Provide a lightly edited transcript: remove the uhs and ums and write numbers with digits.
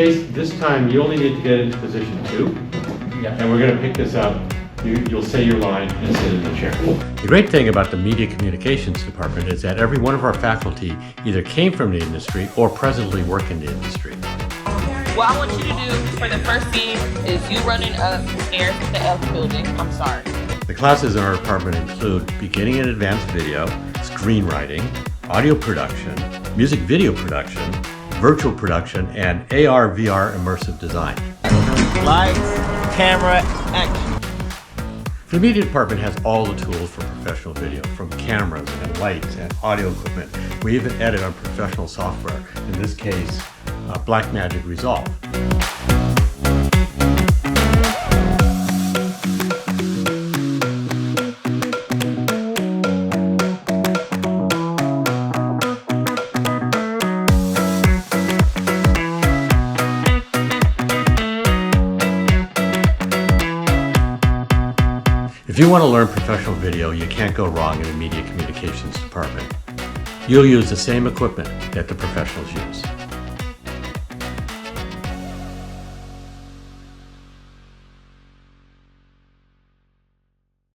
case, this time you only need to get into position 2. Yeah. And we're going to pick this up. You'll say your line and sit in the chair. The great thing about the Media Communications Department is that every one of our faculty either came from the industry or presently work in the industry. What I want you to do for the first scene is you running upstairs to the F building. I'm sorry. The classes in our department include beginning and advanced video, screenwriting, audio production, music video production, virtual production, and AR/VR immersive design. Lights, camera, action. The media department has all the tools for professional video, from cameras and lights and audio equipment. We even edit on professional software, in this case, Blackmagic Resolve. If you want to learn professional video, you can't go wrong in the Media Communications Department. You'll use the same equipment that the professionals use.